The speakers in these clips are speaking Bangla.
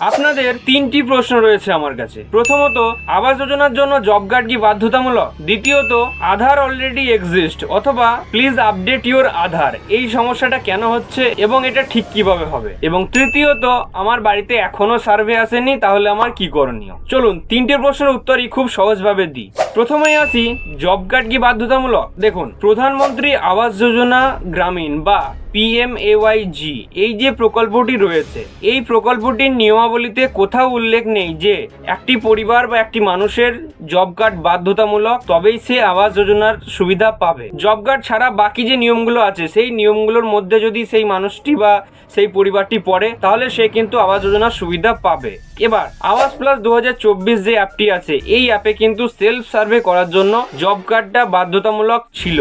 আপনাদের তিনটি প্রশ্ন রয়েছে আমার কাছে। প্রথমত, আবাস যোজনার জন্য জব কার্ড কি বাধ্যতামূলক? দ্বিতীয়ত, আধার অলরেডি এক্সিস্ট অথবা প্লিজ আপডেট ইউর আধার, এই সমস্যাটা কেন হচ্ছে এবং এটা ঠিক কিভাবে হবে? এবং তৃতীয়ত, আমার বাড়িতে এখনো সার্ভে আসেনি, তাহলে আমার কি করণীয়? চলুন তিনটে প্রশ্নের উত্তরই খুব সহজভাবে দিই। প্রথমেই আসি, জব কার্ড কি বাধ্যতামূলক? দেখুন, প্রধানমন্ত্রী আবাস যোজনা গ্রামীণ বা PMAYG এই যে প্রকল্পটি রয়েছে, এই প্রকল্পটির নিয়মাবলীতে কোথাও উল্লেখ নেই যে একটি পরিবার বা একটি মানুষের জব কার্ড বাধ্যতামূলক, তবেই সে আবাস যোজনার সুবিধা পাবে। জব কার্ড ছাড়া বাকি যে নিয়মগুলো আছে, সেই নিয়মগুলোর মধ্যে যদি সেই মানুষটি বা সেই পরিবারটি পড়ে, তাহলে সে কিন্তু আবাস যোজনার সুবিধা পাবে। এবার আবাস প্লাস 2024 যে অ্যাপটি আছে, এই অ্যাপে কিন্তু সেলফ সার্ভে করার জন্য জব কার্ডটা বাধ্যতামূলক ছিল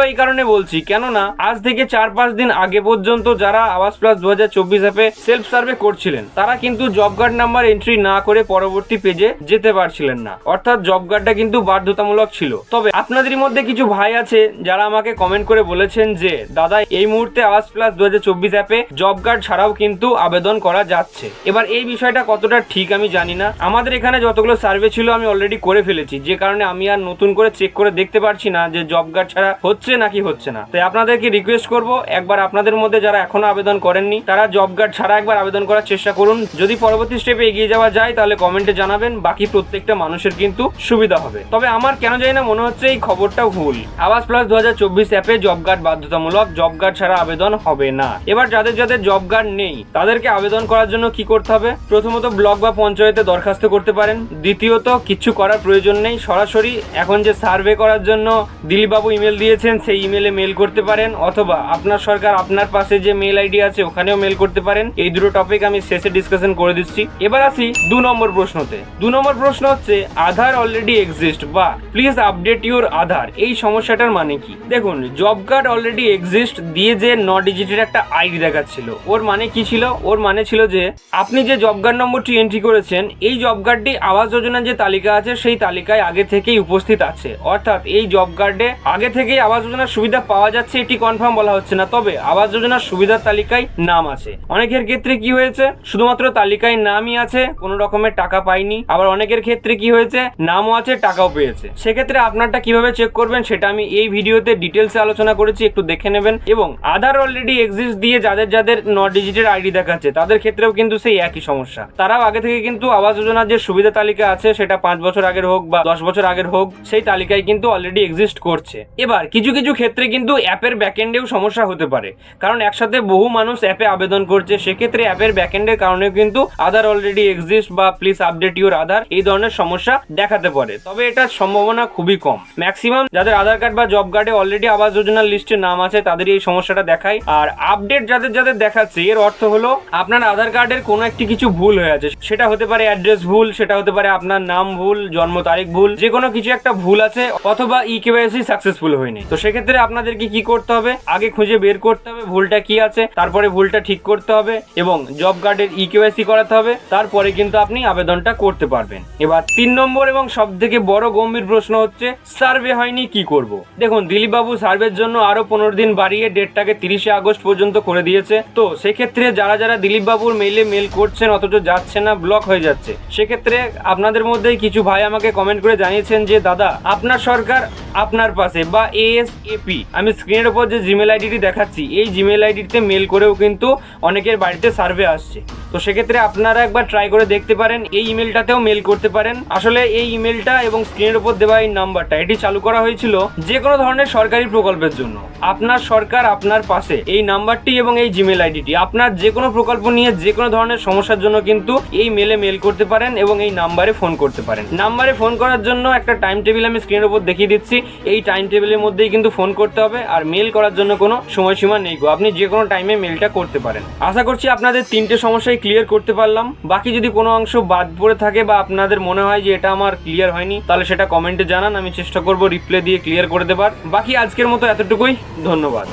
এই কারণে বলছি, কেননা আজ থেকে 4-5 দিন আগে পর্যন্ত যারা আবাস প্লাস 2024 অ্যাপে সেলফ সার্ভে করছিলেন, তারা কিন্তু জব কার্ড নাম্বার এন্ট্রি না করে পরবর্তী পেজে যেতে পারছিলেন না, অর্থাৎ জব কার্ডটা কিন্তু বাধ্যতামূলক ছিল। তবে আপনাদের মধ্যে কিছু ভাই আছে যারা আমাকে কমেন্ট করে বলেছেন যে দাদা, এই মুহূর্তে আবাস প্লাস 2024 অ্যাপে জব কার্ড ছাড়াও কিন্তু আবেদন করা যাচ্ছে। এবার এই বিষয়টা কতটা ঠিক আমি জানি না। আমাদের এখানে যতগুলো সার্ভে ছিল আমি অলরেডি করে ফেলেছি, যে কারণে আমি আর নতুন করে চেক করে দেখতে পারছি না যে জব কার্ড ছাড়া হচ্ছে নাকি হচ্ছে না। তাই আপনাদেরকে রিকোয়েস্ট করব, একবার আপনাদের মধ্যে যারা এখনো আবেদন করেননি, তারা জব কার্ড ছাড়া একবার আবেদন করার চেষ্টা করুন। যদি পরবর্তী স্টেপে এগিয়ে যাওয়া যায়, তাহলে কমেন্টে জানাবেন, বাকি প্রত্যেকটা মানুষের কিন্তু সুবিধা হবে। তবে আমার কেন জানি না মনে হচ্ছে এই খবরটা ভুল। আবাস প্লাস 2024 অ্যাপে জব কার্ড বাধ্যতামূলক, জব কার্ড ছাড়া আবেদন হবে না। এবার যাদের যাদের জব কার্ড নেই, তাদেরকে আবেদন করার জন্য কি করতে হবে? প্রথমত, ব্লক বা পঞ্চায়েতে দরখাস্ত করতে পারেন। দ্বিতীয়ত, কিছু করার প্রয়োজন নেই, সরাসরি এখন যে সার্ভে করার জন্য দিলীপবাবু ইমেল দিয়েছেন, সেই ইমেলে মেল করতে পারেন, অথবা আপনার সরকার আপনার পাশে যে মেল আইডি আছে ওখানেও মেল করতে পারেন। এই দুটো টপিক আমি শেষে ডিসকাশন করে দিচ্ছি। এবার আসি 2 নম্বর প্রশ্নতে। 2 নম্বর প্রশ্ন হচ্ছে, আধার অলরেডি এক্সিস্ট বা প্লিজ আপডেট ইউর আধার, এই সমস্যাটার মানে কি? দেখুন, জব কার্ড অলরেডি এক্সিস্ট দিয়ে যে 9 ডিজিটের একটা আইডি দেখাচ্ছিল, ওর মানে কি ছিল? ওর মানে ছিল যে আপনি যে জব কার্ড নম্বরটি এন্ট্রি করেছেন, এই জব কার্ডটি আবাস যোজনার যে তালিকা আছে, সেই তালিকায় আগে থেকেই উপস্থিত আছে। অর্থাৎ এই জব কার্ডে আগে থেকেই আবাস যোজনার সুবিধা পাওয়া যাচ্ছে, এটি কনফার্ম বলা হচ্ছে না, তবে আবাস যোজনার সুবিধার তালিকায় নাম আছে। অনেকের ক্ষেত্রে কি হয়েছে, শুধুমাত্র তালিকায় নামই আছে, কোনো রকমের টাকা পায়নি। আবার অনেকের ক্ষেত্রে কি হয়েছে, নামও আছে, টাকাও পেয়েছে। সেক্ষেত্রে আপনারটা কিভাবে চেক করবেন সেটা আমি এই ভিডিওতে ডিটেলসে আলোচনা করেছি, একটু দেখে নেবেন। এবং আধার অলরেডি এক্সিস্ট দিয়ে যাদের যাদের 9 ডিজিটের আইডি দেখাচ্ছে, তাদের ক্ষেত্রেও কিন্তু সেই একই সমস্যা। তারাও আগে থেকে কিন্তু আবাস যোজনার যে সুবিধা তালিকা আছে, সেটা 5 বছর আগের হোক বা 10 বছর আগের হোক, সেই তালিকায় কিন্তু অলরেডি এক্সিস্ট করছে। এবার কিছু কিছু ক্ষেত্রে কিন্তু অ্যাপের ব্যাকএন্ডেও সমস্যা হতে পারে, কারণ একসাথে বহু মানুষ অ্যাপে আবেদন করছে। সেক্ষেত্রে অ্যাপের ব্যাকএন্ডের কারণেও কিন্তু আধার অলরেডি এক্সিস্ট বা প্লিজ আপডেট ইউর আধার এই ধরনের সমস্যা দেখাতে পারে। তবে এটার সম্ভাবনা খুবই কম। ম্যাক্সিমাম যাদের আধার কার্ড বা জব কার্ডে অলরেডি আবাস যোজনার লিস্টে নাম আছে, তাদের এই সমস্যাটা দেখায়। আর আপডেট যাদের যাদের দেখাচ্ছে, এর অর্থ হলো আপনার আধার কার্ডের কোনো একটি কিছু ভুল হয়ে আছে। সেটা হতে পারে অ্যাড্রেস ভুল, সেটা হতে পারে আপনার নাম ভুল, জন্ম তারিখ ভুল, যে কোনো কিছু একটা ভুল আছে, অথবা ইকেওয়াইসি সাকসেসফুল হয়নি। তো সেক্ষেত্রে আপনাদেরকে কি করতে হবে, আগে খুঁজে বের করতে হবে ভুলটা কি আছে, তারপরে ভুলটা ঠিক করতে হবে এবং জব কার্ডের ইকেওয়াইসি করাতে হবে, তারপরে কিন্তু আপনি আবেদনটা করতে পারবেন। এবার 3 নম্বর এবং সব থেকে বড় গম্ভীর প্রশ্ন হচ্ছে, সার্ভে হয়নি কি করব? দেখুন, দিলীপবাবু সার্ভের জন্য আরো 15 দিন বাড়িয়ে ডেটটাকে 30শে আগস্ট পর্যন্ত করে দিয়েছে। তো সেক্ষেত্রে যারা যারা দিলীপবাবুর মেইলে মেল করছেন অথচ যাচ্ছে না, ব্লক হয়ে যাচ্ছে, সেক্ষেত্রে আপনাদের মধ্যেই কিছু ভাই আমাকে কমেন্ট করে জানিয়েছেন যে দাদা, আপনার সরকার আপনার পাশে বা ASAP, আমি স্ক্রিনের উপর যে জিমেল আইডিটি দেখাচ্ছি, এই জিমেল আইডিতে মেল করেও কিন্তু অনেকের বাড়িতে সার্ভে আসছে। তো সেক্ষেত্রে আপনারা একবার ট্রাই করে দেখতে পারেন, এই ইমেলটাতেও মেল করতে পারেন। আসলে এই ইমেলটা এবং স্ক্রিনের উপর দেওয়া এই নাম্বারটা, এটি চালু করা হয়েছিল যে কোনো ধরনের সরকারি প্রকল্পের জন্য। আপনার সরকার আপনার পাশে, এই নাম্বারটি এবং এই জিমেল আইডিটি আপনার যে কোনো প্রকল্প নিয়ে যে কোনো ধরনের সমস্যার জন্য কিন্তু এই মেলে মেল করতে পারেন এবং এই নাম্বারে ফোন করতে পারেন। নাম্বারে ফোন করার জন্য একটা টাইম টেবিল আমি স্ক্রিনের উপর দেখিয়ে দিচ্ছি, এই টাইম টেবিলের মধ্যেই কিন্তু ফোন করতে হবে। আর মেল করার জন্য কোনো সময়সীমা নেই গো, আপনি যে কোনো টাইমে মেলটা করতে পারেন। আশা করছি আপনাদের 3টে সমস্যাই ক্লিয়ার করতে পারলাম। বাকি যদি কোনো অংশ বাদ পড়ে থাকে বা আপনাদের মনে হয় যে এটা আমার ক্লিয়ার হয়নি, তাহলে সেটা কমেন্টে জানান, আমি চেষ্টা করব রিপ্লাই দিয়ে ক্লিয়ার করে দেবার। বাকি আজকের মতো এতটুকুই, ধন্যবাদ।